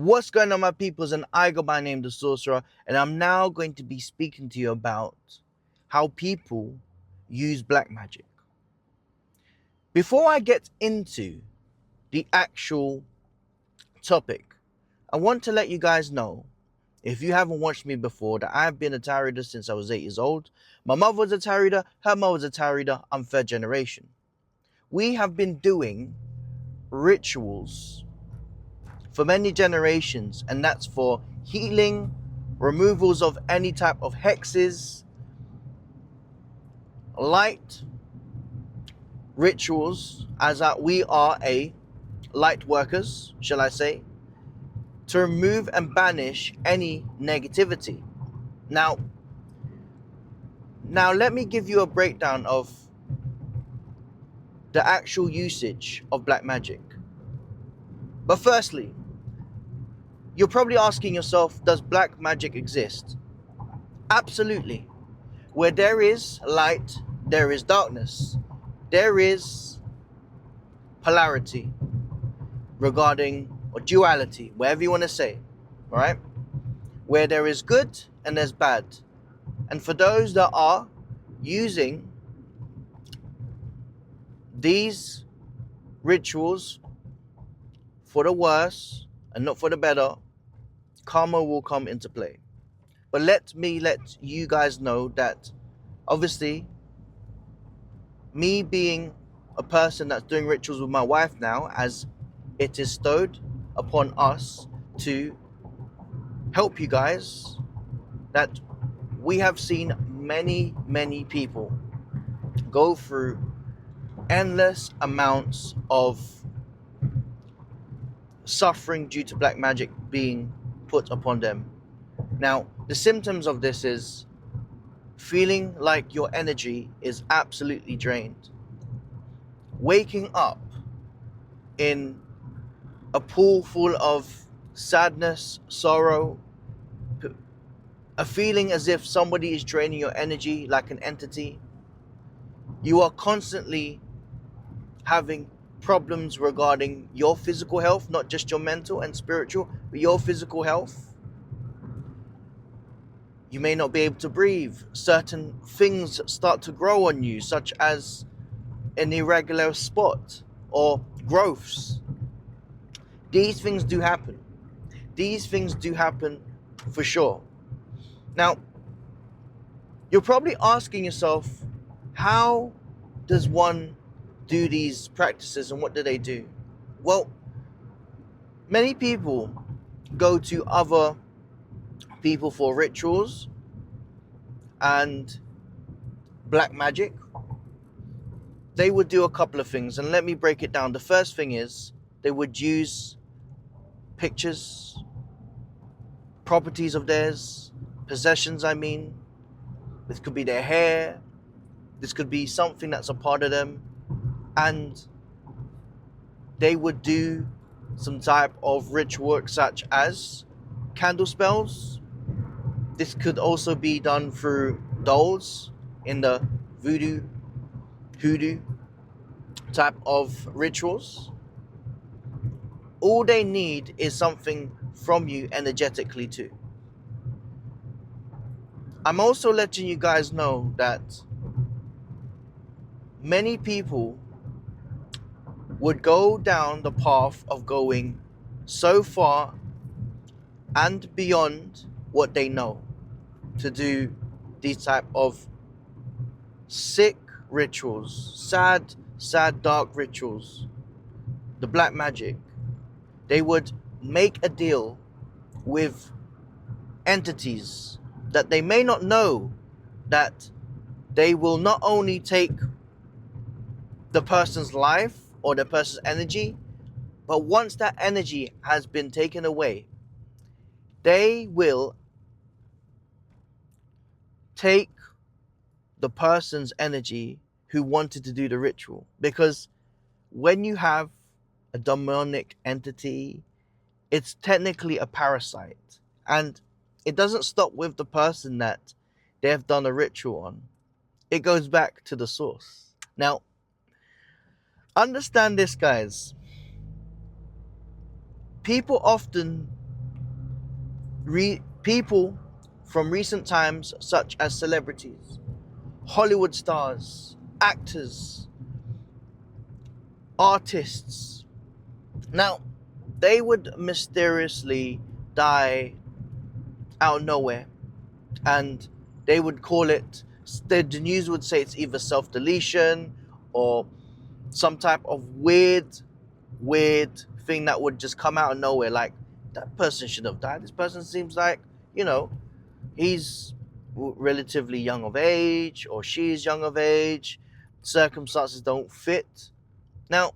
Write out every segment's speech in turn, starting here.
What's going on, my peoples? And I go by name the Sorcerer, and I'm now going to be speaking to you about how people use black magic. Before I get into the actual topic, I want to let you guys know, if you haven't watched me before, that I've been a tarot reader since I was 8 years old. My mother was a tarot reader, her mother was a tarot reader. I'm third generation. We have been doing rituals for many generations, and that's for healing, removals of any type of hexes, light rituals, as that we are a light workers, shall I say, to remove and banish any negativity. Now let me give you a breakdown of the actual usage of black magic. But firstly, you're probably asking yourself, does black magic exist? Absolutely. Where there is light, there is darkness. There is polarity regarding, or duality, whatever you want to say, all right? Where there is good and there's bad. And for those that are using these rituals for the worse and not for the better, karma will come into play. But let me let you guys know that obviously, me being a person that's doing rituals with my wife now, as it is stowed upon us to help you guys, that we have seen many people go through endless amounts of suffering due to black magic being put upon them. Now, the symptoms of this is feeling like your energy is absolutely drained, waking up in a pool full of sadness, sorrow, a feeling as if somebody is draining your energy like an entity. You are constantly having problems regarding your physical health, not just your mental and spiritual, but your physical health. You may not be able to breathe. Certain things start to grow on you, such as an irregular spot or growths. These things do happen. These things do happen for sure. Now, you're probably asking yourself, how does one do these practices and what do they do? Well, many people go to other people for rituals and black magic. They would do a couple of things, and let me break it down. The first thing is they would use pictures, properties of theirs, possessions, I mean. This could be their hair, this could be something that's a part of them, and they would do some type of ritual work such as candle spells. This could also be done through dolls in the voodoo, hoodoo type of rituals. All they need is something from you energetically too. I'm also letting you guys know that many people would go down the path of going so far and beyond what they know to do these type of sick rituals, sad dark rituals, the black magic. They would make a deal with entities that they may not know, that they will not only take the person's life or the person's energy, but once that energy has been taken away, they will take the person's energy who wanted to do the ritual. Because when you have a demonic entity, it's technically a parasite, and it doesn't stop with the person that they have done a ritual on. It goes back to the source. Now, understand this, guys. People often People from recent times, such as celebrities, Hollywood stars, actors, artists. Now, they would mysteriously die out of nowhere, and they would call it, the news would say it's either self-deletion or some type of weird thing that would just come out of nowhere. Like, that person should have died. This person seems like, he's relatively young of age, or she's young of age. Circumstances don't fit. Now,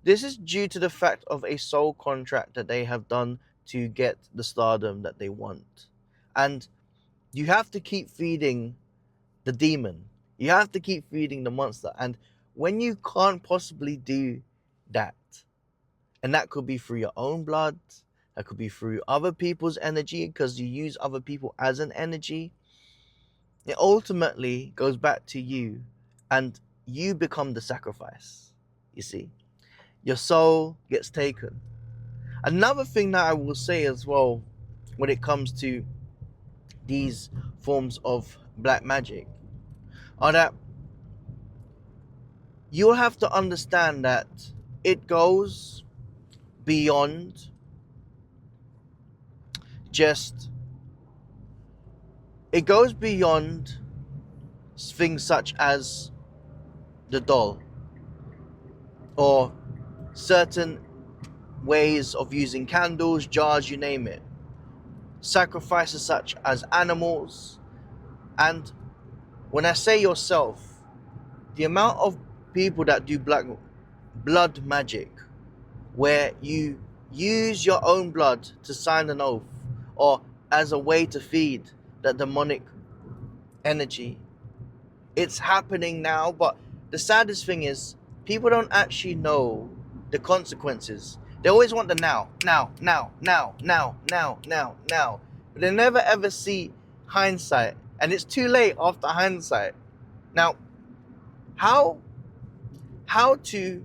this is due to the fact of a soul contract that they have done to get the stardom that they want. And you have to keep feeding the demon. You have to keep feeding the monster. And when you can't possibly do that, and that could be through your own blood, that could be through other people's energy, because you use other people as an energy, it ultimately goes back to you, and you become the sacrifice. You see, your soul gets taken. Another thing that I will say as well, when it comes to these forms of black magic, are that you'll have to understand that it goes beyond things such as the doll, or certain ways of using candles, jars, you name it. Sacrifices such as animals. And when I say yourself, the amount of people that do blood magic, where you use your own blood to sign an oath, or as a way to feed that demonic energy, it's happening now. But the saddest thing is, people don't actually know the consequences. They always want the now. But they never ever see hindsight. And it's too late after hindsight. Now, how to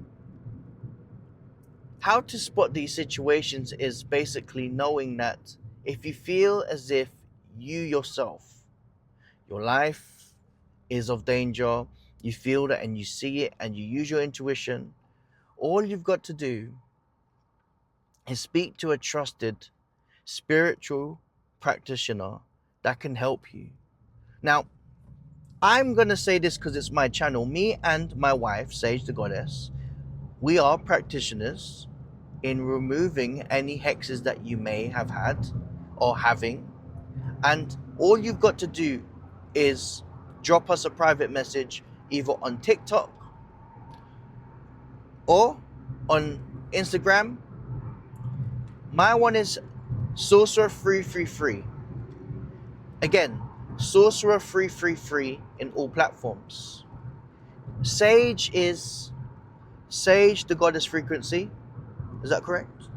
spot these situations is basically knowing that if you feel as if you yourself, your life is of danger, you feel that and you see it and you use your intuition, all you've got to do is speak to a trusted spiritual practitioner that can help you. Now, I'm going to say this because it's my channel. Me and my wife, Sage the Goddess, we are practitioners in removing any hexes that you may have had or having. And all you've got to do is drop us a private message either on TikTok or on Instagram. My one is Sorcerer333. Again, Sorcerer333 in all platforms. Sage is Sage the Goddess Frequency. Is that correct?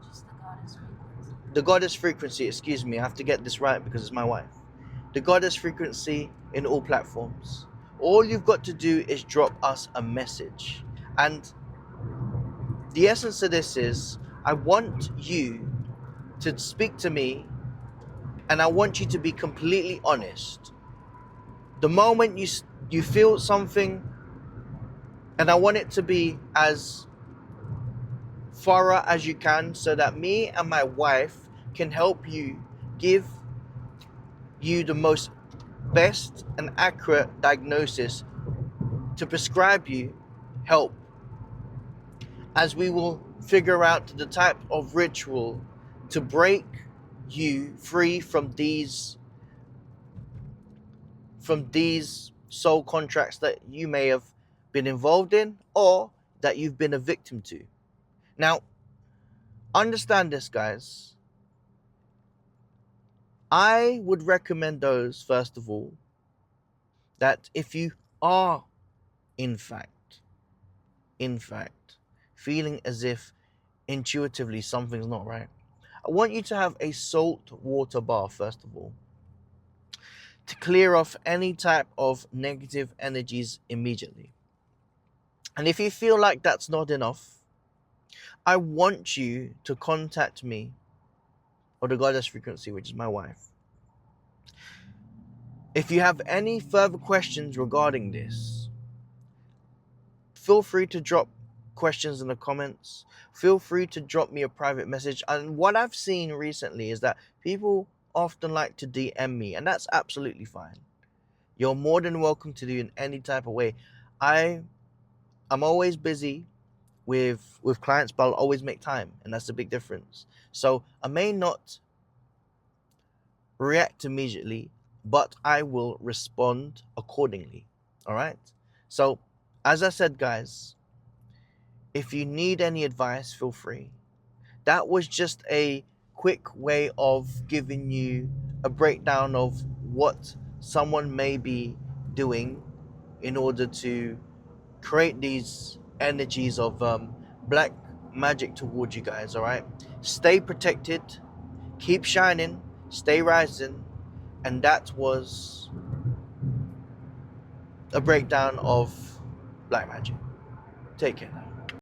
Just the Goddess Frequency. The Goddess Frequency, excuse me, I have to get this right because it's my wife. The Goddess Frequency in all platforms. All you've got to do is drop us a message. And the essence of this is, I want you to speak to me, and I want you to be completely honest. The moment you feel something, and I want it to be as thorough as you can, so that me and my wife can help you, give you the most best and accurate diagnosis to prescribe you help, as we will figure out the type of ritual to break you free from these soul contracts that you may have been involved in or that you've been a victim to. Now, understand this, guys. I would recommend those, first of all, that if you are in fact feeling as if intuitively something's not right, I want you to have a salt water bath, first of all, to clear off any type of negative energies immediately. And if you feel like that's not enough, I want you to contact me or the goddess frequency, which is my wife. If you have any further questions regarding this, feel free to drop questions in the comments. Feel free to drop me a private message. And what I've seen recently is that people often like to DM me, and that's absolutely fine. You're more than welcome to do in any type of way. I'm always busy with clients, but I'll always make time, and that's the big difference. So I may not react immediately, but I will respond accordingly. All right? So, as I said, guys, if you need any advice, feel free. That was just a quick way of giving you a breakdown of what someone may be doing in order to create these energies of black magic towards you guys. All right? Stay protected, keep shining, stay rising. And that was a breakdown of black magic. Take care now.